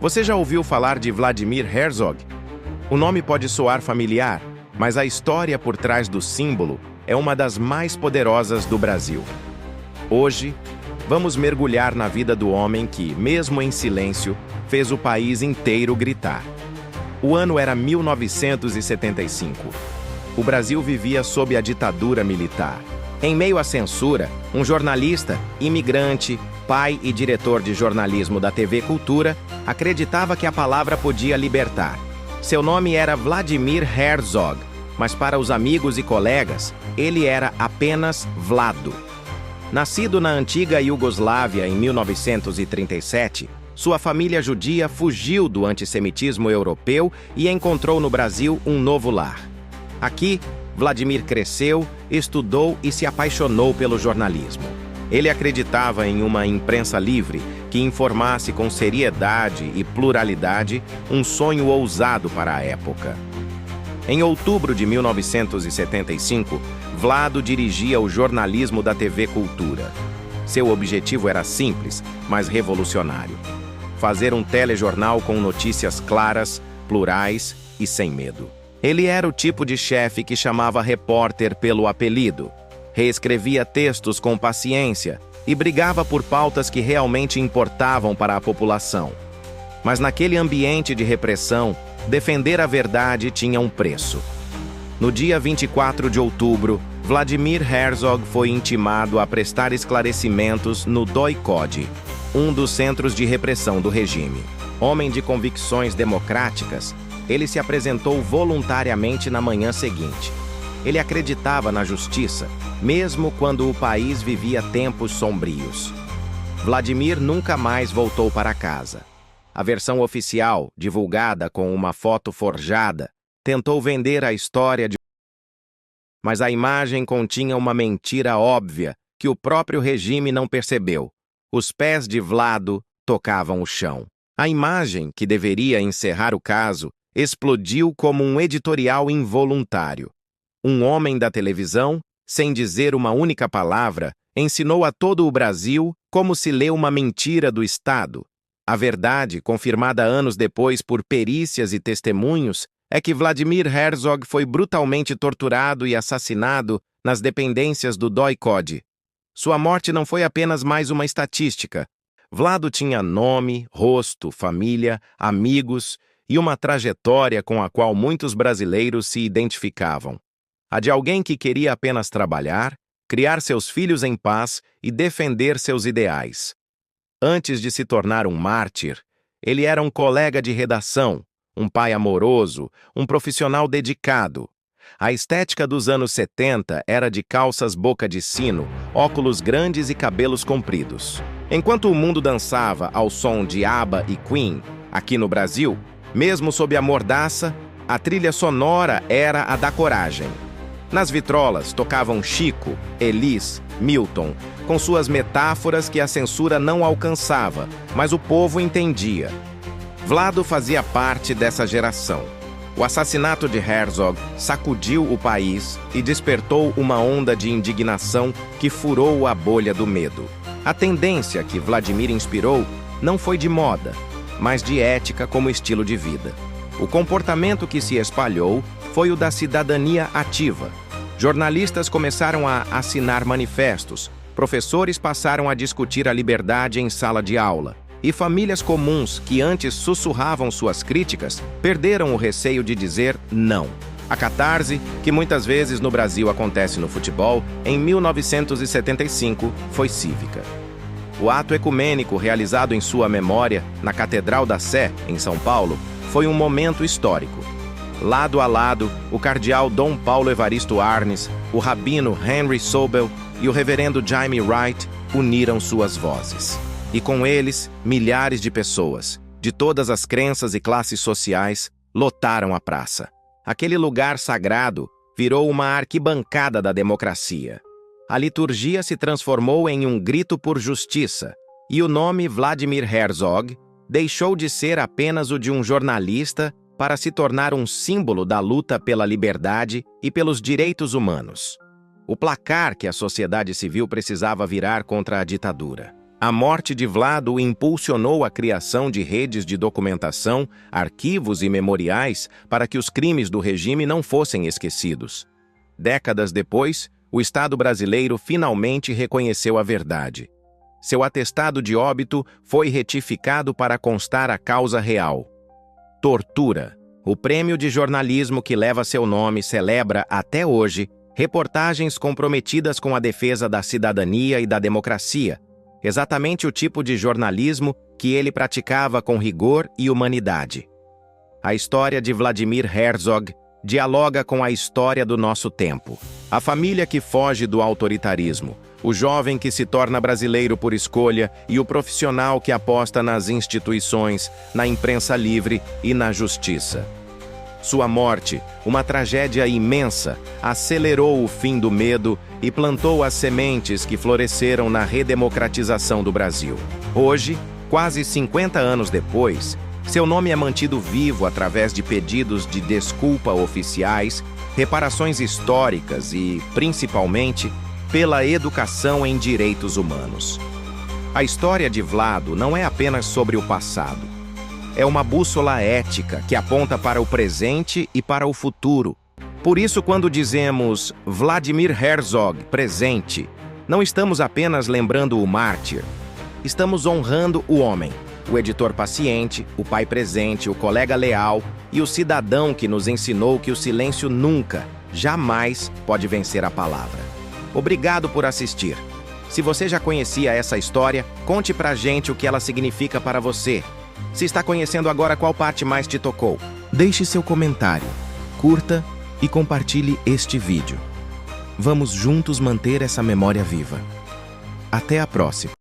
Você já ouviu falar de Vladimir Herzog? O nome pode soar familiar, mas a história por trás do símbolo é uma das mais poderosas do Brasil. Hoje, vamos mergulhar na vida do homem que, mesmo em silêncio, fez o país inteiro gritar. O ano era 1975. O Brasil vivia sob a ditadura militar. Em meio à censura, um jornalista, imigrante, pai e diretor de jornalismo da TV Cultura, acreditava que a palavra podia libertar. Seu nome era Vladimir Herzog, mas para os amigos e colegas, ele era apenas Vlado. Nascido na antiga Iugoslávia em 1937, sua família judia fugiu do antissemitismo europeu e encontrou no Brasil um novo lar. Aqui, Vladimir cresceu, estudou e se apaixonou pelo jornalismo. Ele acreditava em uma imprensa livre que informasse com seriedade e pluralidade, um sonho ousado para a época. Em outubro de 1975, Vlado dirigia o jornalismo da TV Cultura. Seu objetivo era simples, mas revolucionário: fazer um telejornal com notícias claras, plurais e sem medo. Ele era o tipo de chefe que chamava repórter pelo apelido, reescrevia textos com paciência e brigava por pautas que realmente importavam para a população. Mas naquele ambiente de repressão, defender a verdade tinha um preço. No dia 24 de outubro, Vladimir Herzog foi intimado a prestar esclarecimentos no DOI-CODE, um dos centros de repressão do regime. Homem de convicções democráticas, ele se apresentou voluntariamente na manhã seguinte. Ele acreditava na justiça, mesmo quando o país vivia tempos sombrios. Vladimir nunca mais voltou para casa. A versão oficial, divulgada com uma foto forjada, tentou vender a história de... Mas a imagem continha uma mentira óbvia que o próprio regime não percebeu. Os pés de Vlado tocavam o chão. A imagem, que deveria encerrar o caso, explodiu como um editorial involuntário. Um homem da televisão, sem dizer uma única palavra, ensinou a todo o Brasil como se lê uma mentira do Estado. A verdade, confirmada anos depois por perícias e testemunhos, é que Vladimir Herzog foi brutalmente torturado e assassinado nas dependências do DOI-CODE. Sua morte não foi apenas mais uma estatística. Vlado tinha nome, rosto, família, amigos e uma trajetória com a qual muitos brasileiros se identificavam. A de alguém que queria apenas trabalhar, criar seus filhos em paz e defender seus ideais. Antes de se tornar um mártir, ele era um colega de redação, um pai amoroso, um profissional dedicado. A estética dos anos 70 era de calças boca de sino, óculos grandes e cabelos compridos. Enquanto o mundo dançava ao som de ABBA e Queen, aqui no Brasil, mesmo sob a mordaça, a trilha sonora era a da coragem. Nas vitrolas tocavam Chico, Elis, Milton, com suas metáforas que a censura não alcançava, mas o povo entendia. Vlado fazia parte dessa geração. O assassinato de Herzog sacudiu o país e despertou uma onda de indignação que furou a bolha do medo. A tendência que Vladimir inspirou não foi de moda, mas de ética como estilo de vida. O comportamento que se espalhou foi o da cidadania ativa. Jornalistas começaram a assinar manifestos, professores passaram a discutir a liberdade em sala de aula, e famílias comuns que antes sussurravam suas críticas perderam o receio de dizer não. A catarse, que muitas vezes no Brasil acontece no futebol, em 1975 foi cívica. O ato ecumênico realizado em sua memória, na Catedral da Sé, em São Paulo, foi um momento histórico. Lado a lado, o cardeal Dom Paulo Evaristo Arnes, o rabino Henry Sobel e o reverendo Jaime Wright uniram suas vozes. E com eles, milhares de pessoas, de todas as crenças e classes sociais, lotaram a praça. Aquele lugar sagrado virou uma arquibancada da democracia. A liturgia se transformou em um grito por justiça, e o nome Vladimir Herzog deixou de ser apenas o de um jornalista para se tornar um símbolo da luta pela liberdade e pelos direitos humanos. O placar que a sociedade civil precisava virar contra a ditadura. A morte de Vlado impulsionou a criação de redes de documentação, arquivos e memoriais para que os crimes do regime não fossem esquecidos. Décadas depois, o Estado brasileiro finalmente reconheceu a verdade. Seu atestado de óbito foi retificado para constar a causa real. Tortura. O prêmio de jornalismo que leva seu nome celebra, até hoje, reportagens comprometidas com a defesa da cidadania e da democracia, exatamente o tipo de jornalismo que ele praticava com rigor e humanidade. A história de Vladimir Herzog dialoga com a história do nosso tempo. A família que foge do autoritarismo, o jovem que se torna brasileiro por escolha e o profissional que aposta nas instituições, na imprensa livre e na justiça. Sua morte, uma tragédia imensa, acelerou o fim do medo e plantou as sementes que floresceram na redemocratização do Brasil. Hoje, quase 50 anos depois, seu nome é mantido vivo através de pedidos de desculpa oficiais, reparações históricas e, principalmente, pela educação em direitos humanos. A história de Vlado não é apenas sobre o passado. É uma bússola ética que aponta para o presente e para o futuro. Por isso, quando dizemos Vladimir Herzog presente, não estamos apenas lembrando o mártir. Estamos honrando o homem, o editor paciente, o pai presente, o colega leal e o cidadão que nos ensinou que o silêncio nunca, jamais pode vencer a palavra. Obrigado por assistir. Se você já conhecia essa história, conte pra gente o que ela significa para você. Se está conhecendo agora, qual parte mais te tocou? Deixe seu comentário, curta e compartilhe este vídeo. Vamos juntos manter essa memória viva. Até a próxima!